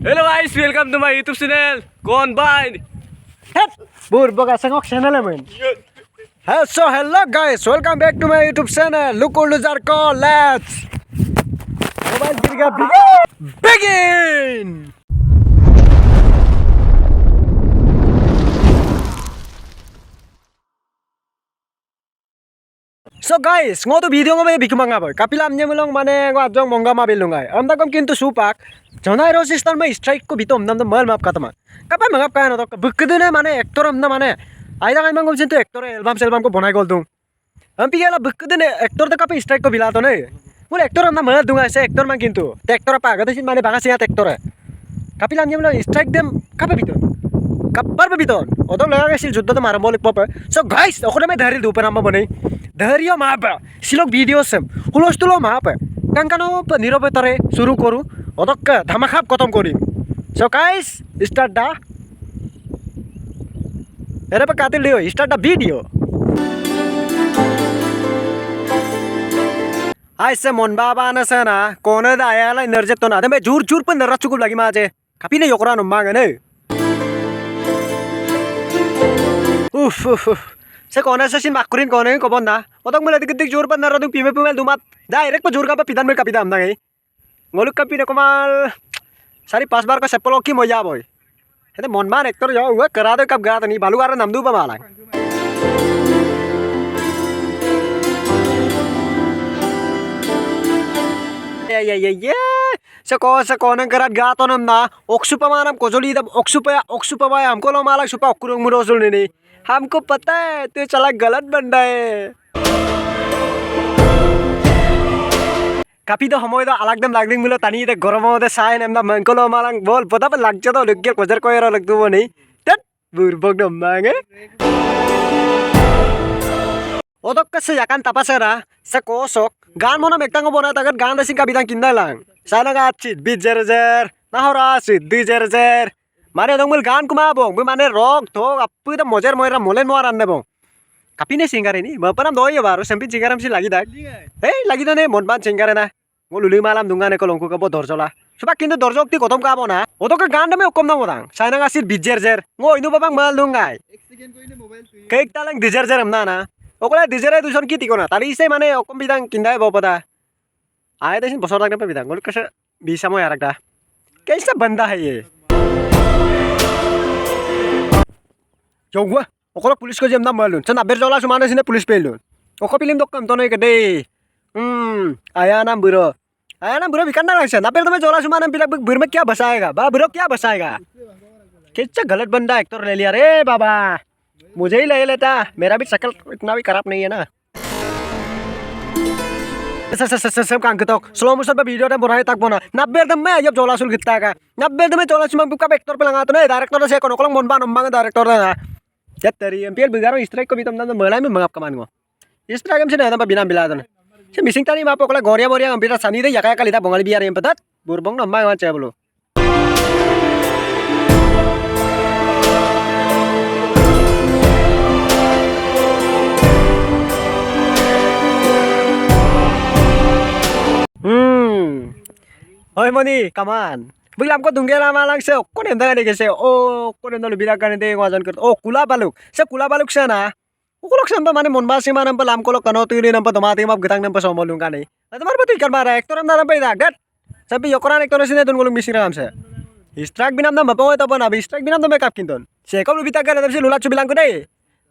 Hello guys, welcome to my YouTube channel. Combine. Burbaga sangok channel men. So hello guys, welcome back to my YouTube channel. Look all the call. Let's mobile girga begin. So guys, ngo to video ngo may bikmanga boy. Kapilam niya mo lang mane ngo adjong mongga mabilungay. Amda kom kintu supak. Jonai ro system may strike ko bitom namda mal map katama. Kapay mangap kaya no to. Bukdune mane actor amda mane. Aida kay mangom sinto actor album ko bonai gol dung. Ampi gela bukdune actor to kapay strike ko bilato ne. Mul actor amda mal dunga se actor mang kintu. Te actor pa agad sin mane baga siya actor. Kapilam niya mo lang strike dem kapay biton. Kapar pa biton. Odong laga kasi juddo to marambolic pop. So guys, ako na may dharil dupa nama bonai. धैर्य माप सिलोक video same हुलस्थुल माप कांकानो नीरव तरे शुरू करूँ अदक धमाखाप खत्म करिम सो गाइस स्टार्ट द एरे पे कातिल लियो स्टार्ट द भिडिओ आइसे मन बाबा न सना कोने द आयाला एनर्जी तो ना दे जूर जूर पे नरच चुकुप लगी माजे कापिने योकरा न मांगने उफ से कोने से सिन माकुरिन कोने को बंदा ओतक मले दिक जोर पर नरदुं पिमे पिमे दुमात डायरेक्ट पर जोर का पिदान में कपिदा हमदा गई गोलुक कपिने कोमाल सारी 5 बार को सेपलो की मजा बोय हेते मनमान एक्टर जाओ हुआ करा दे कब गा तनी बालुगार नाम दु बमाला ये से कोने करा गा तो नमना ओक्सुपमानम कोजोली दब ओक्सुपा हमको लो माला सुपा ओकुरुंग मुरोसुल ने हमको पता है तू चला गलत बंदा है कापी तो समय तो अलग दम लागदिंग मिलो तनी ते गरम होते साइन एमदा मंकोलो मालांग बोल पता पे लग जातो लग गया कोजर कोयरा लग तू वो नहीं तट बुरबक दम मांगे ओदक कसे याkan tapasera se kosok gan mona mektang bona tagat gan racing ka bidang kindalang sana ga achit bijer nahora achit dijer माने दंगल गान कुमा बंग बे माने रक थोक आपु द मजेर मोयरा मोलेन मोर आनने बंग कापिने सिंगारे नि मपनाम दय बारो सेम्पि सिंगाराम सि लागि दाग ए लागि दने मनबान सिंगारे ना गो लुलि मालाम दुंगाने को लंकु कबो दरजला सुबा किन्तु दरजक्ति कथम काबो ना ओतक गान दमे कम दाम दां साइना गासिर बिजेर गो इनु बाबां माल दुंगाय केक तालंग दिजेर हमना ना ओकला दिजेरे दुसन की तिकोना ताली इसे माने अकम बिदां किन्दाय बपदा आय देसिन बसर लागने पे बिदां गोल कसे बिसामो यारकदा कैसा बंदा है ये Jauh okolok pulis ko jam malun. Sana berjola sumana sini pulis pelun. Oko pilim dokam tono ikade. Ayana buro bikan ना लगता है. नापेर तुम्हें जोला सुमाना पिलक बुर में क्या बसाएगा? बा बुरो क्या बसाएगा? कितना गलत बंदा एक्टर ले लिया रे बाबा. मुझे ही ले लेता. मेरा भी शक्ल इतना भी खराब नहीं है ना. सब काम करता हूँ. स्लो मोशन पे वीडियो टाइम बनाए तक बना. नापेर तुम्हें जब जोला सुल कितना का. नापेर तुम्हें जोला सुमान बुका एक्टर पे लगा तो नहीं डायरेक्टर से कौन कोलंग बनबा नम्बा डायरेक्टर ना. Jet dari MPL begaron strike ko bitam nanda mulai mengap kaman ngo. Strike am sini nanda bina bila don. Se missing tani ma pokoknya goria am sani de yakaya kali ta bongali biar yang petat. Burbong nama yang macam bulu. Oi moni, kaman. Bilang ko tunggela malang se ko nem danga dege se o ko nem dolu bila kan de wajan kert o kula baluk se na ukolok se mane mon basi manam pa lam ko kano tu ni nam pa tomati map gatang nam pa somolung kan ni tamar pati kan mara ektor nam nam pa ida gat sabi yokoran ektor sine tun golung misira am se strike binam nam pa to bana strike binam nam kap kinton se ko bita kan se lula chu bilang ko dei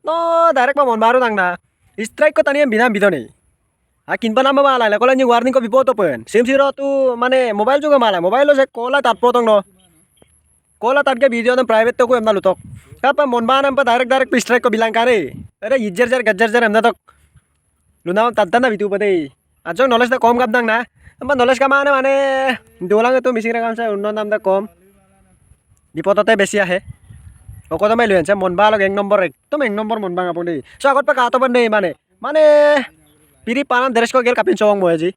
no direct pa mon baru tang na strike ko tani binam bidone Akin pa nama malah, kalau ni warning ko bipoto pen. Sim siro tu mana mobile juga malah, mobile lo se kola tat potong no. Kola tat ke video tu private tu ko emna lutok. Kapa mon banam pa direct strike ko bilang kare. Ada gajjar emna tok. Luna tat na bitu pade. Ajo knowledge ta kom kapdang na. Empa knowledge ka mana mane dolang tu missing rakam sa unnon nam ta kom. Bipoto te besi ahe. Oko to mai luen sa mon balok ek number mon bang apun dei. So agot pa kato pan dei mane Piri panam deres ko gel kapin sawang mo ji.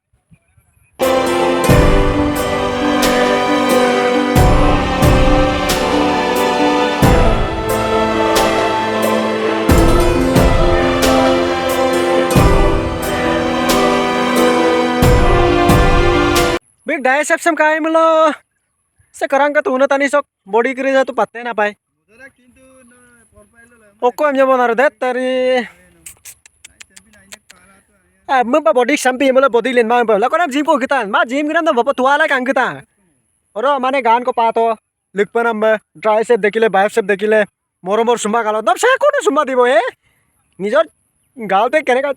Big dice sam kai mulo. sekarang ka tuhuna tani sok body kiri jatuh patte na pai oko em jabo naru det tari mumpa body sampi mula body len ma la konam gym ko kita ma gym kiram to bapak tua la kang kita oro mane gan ko pato likpanam tricep dekile bicep dekile moromor sumba galo dab sa kono sumba dibo nijor galte keneka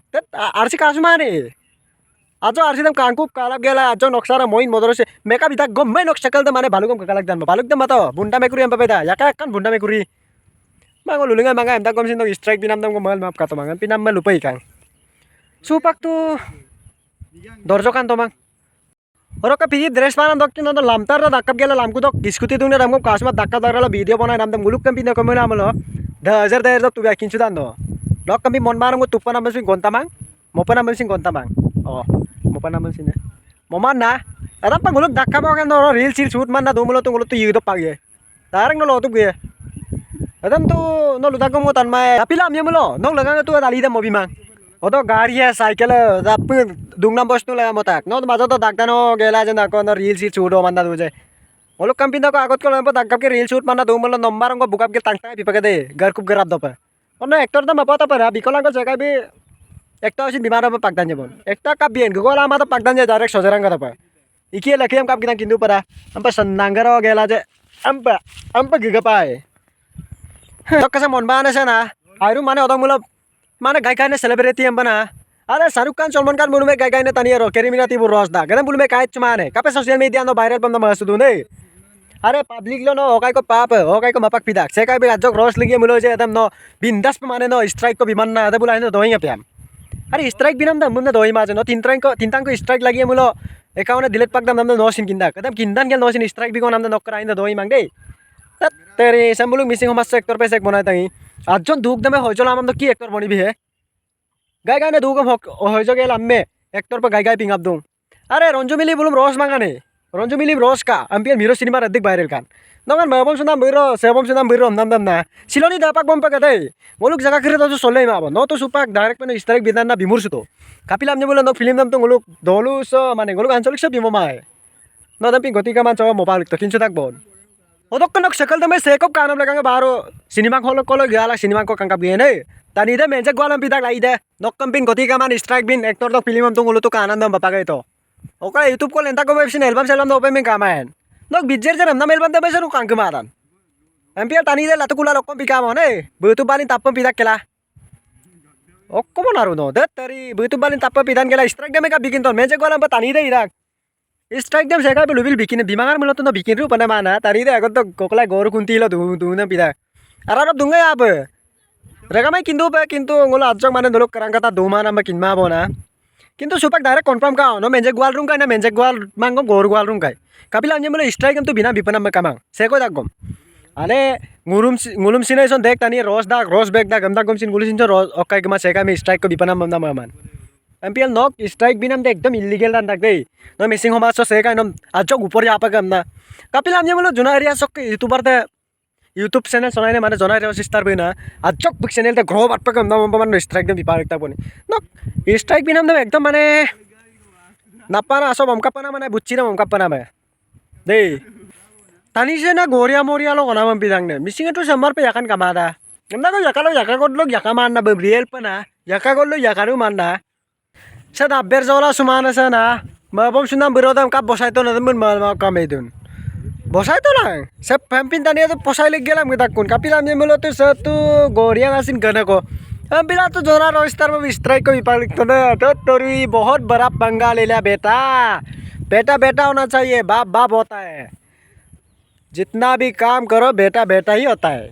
arsi kasmane ajo arsi dam kangku kalap gela ajo noksara moin modorose meka bita gomme nok sakal da mane balugam kalak dan baluk dam mato bunda mekuri am papeda yaka kan bunda mekuri mango lulinga manga em da gom sin no strike binam dam ko mal map kato mangan pinam me lupai kang supak tu dorjo kan to mang oro ka pi dress panan dok tin no lamtar da dakap gela lamku dok diskuti dung ne ramko kasma dakka darala video banai nam dam guluk kan pin ko mena amlo 10,000 dok tu ya kinchu dan do dok kami mon marang tu panam sin gonta mang mo panam sin gonta mang oh mo panam sin mo man na adam pang guluk dakka ba kan no reel shoot man na dumulo tu guluk tu yido pagye darang no lo tu ge adam tu no luda ko mo tan mai apilam ye mulo no laga tu dali da mo bimang oto गाड़ी है cycle दुंगना बस्नु लगा मताक न माझा तो दागता न गेला जन दाको न रील शीट शूट मन्दा दुजे ओलो कंपनी दको आगत को लंप दागप के रील शूट मन्ना दुमल नंबर को बुकाप के तांगता पिपके दे गरकुप गराब दप ओन एक्टर द मपता पर बिकलांग जगह भी एकटा सिन बिमार में पागदान जेबन एकटा का बियन गोला मा तो पागदान जे डायरेक्ट सजरंग दप इकी लखियम काप किना किंदु परा अंप सन्नांगर गेला जे अंप गिगपाय तो कसे मन बाने से ना आयरु माने ओदम मुल माने गाय गाय ने सेलिब्रिटी हम बना अरे शाहरुख खान सलमान खान बुलुमे गाय गाय ने तनी रो केरिमिना ती रोज दा गदम बुलुमे काय चमाने कापे सोशल मीडिया नो वायरल बम मसु दुने अरे पब्लिक लो नो होकाय को पाप होकाय को मपक पिदाक से काय बे आजक रोज लगे मुलो जे एकदम नो बिंदास माने नो स्ट्राइक को बिमान ना दे बुलाय नो दोई प्याम अरे स्ट्राइक बिनम दम मुने दोई माजे नो तीन टांग को स्ट्राइक लगी मुलो एकाउने डिलीट पाक दम नो सिन किंदा कदम किंदान गेल नो सिन स्ट्राइक बिगो नाम नो कराइन दोई मांगे तेरे संबुलुक मिसिंग होमा सेक्टर पे सेक बनाय तई आजन दुख दमे होजला आम तो की एक्टर बनी भी है गाय गाय ने दुगम हो जो गेल अम्मे एक्टर पर गाय गाय पिंग अब दूं अरे रंजू मिली बुलुम रोज मांगाने रंजू मिली रोज का एमपीएल मीरो सिनेमा रद्दिक वायरल कान नगन मेबम सुनाम बिरो सेबम सुनाम बिरो नाम दम ना सिलोनी दापाक बम पकते मोलुक जगह करे तो सोले माबो न तो सुपाक डायरेक्ट में स्ट्राइक बिदान ना बिमुरसु तो कापिलाम ने बोले न फिल्म दम तो गोलुक दोलु सो माने गोलुक आंचलिक सब बिमो माय न दम पिंग गति का मान चो मोबाइल तो किंचु तक बोन ओदक्कनक सकल दमे सेकप कानम लगांगे बारो सिनेमा खोलो कोलो गयाला सिनेमा को कंका बिने तनी दे मेंजे ग्वालम पिदाक लाई दे नक्कम पिन गति का मान स्ट्राइक बिन एक्टर तो फिल्म तो गोलु तो आनंदम बापा गए तो ओका यूट्यूब को लेंता को वेबसिन एल्बम सेल्बम दो पे में कामान नक बिजर जे रमना मेलबन दे बेसरु कांक मारान एमपीएल तनी दे लतकुला लक्कम पिका मने बुतु बालिन तापम पिदाक केला ओक्को बनारो नो दे तरी बुतु बालिन तापम पिदान केला स्ट्राइक दे में का बिकिन तो मेंजे ग्वालम तनी दे इराक स्ट्राइक दम सेका लुबिल बिकिन बिमांगार मुलो तो बिकिन रु पने माना तरी दे अगत तो कोकला गोर कुंती लो दु न पिदा अरारब दुंगे आप रेगामाई किंतु पे किंतु गोला आजक माने दोलक करंगता दोमाना म किनमा बोना किंतु सुपाक डायरेक्ट कंफर्म का नो मेंजे ग्वाल रुंग ना मेंजे ग्वाल मांगम गोर ग्वाल रुंग कापिला अन्य मुलो स्ट्राइक तो बिना बिपनम में कामांग सेको दागम अने ngurum sination देख तनी रोज बैग दा गमदा गमसिन गुलिसिन जो रोज ओकाय गमा सेका में स्ट्राइक को बिपनम बमदा मान एमपीएल नॉक स्ट्राइक बिनाम दे एकदम इलीगल दान दाग दे न मिसिंग होमा सो सेका एकदम आजक ऊपर या पाक गमना कापिला अन्य मुलो जुना एरिया सक यूट्यूबर ते यूट्यूब चैनल सनाइने माने जनाय रे सिस्टर बेना आजक बिक चैनल ते ग्रो बात पाक गमदा मान स्ट्राइक दे बिपार एकता बनी न स्ट्राइक बिनाम दे एकदम माने नापाना सब हमकापना माने बुच्चिना हमकापना में दे तानी से ना गोरिया मोरिया लो गनाम बिदांगने मिसिंग तो समर पे याकन कमादा गमदा को याका गोद लोग याका मानना बरियल पना याका गोद लोग याकानु मानना सद अब्बेर जला सुमान से ना मबम सुनाम बिरोदम का बसाय तो नदम मा कमेदुन बसाय तो ना सब फैम्पिन तानी तो पसाय लग गेला मदा कोन कापिला ने मिलो तो स तू गोरिया नासिन गने को हम बिला तो जोरा रोस्टर में स्ट्राइक को विपाल तो ना तो तोरी बहुत बड़ा पंगा ले लिया बेटा बेटा बेटा होना चाहिए बाप बाप होता है जितना भी काम करो बेटा बेटा ही होता है।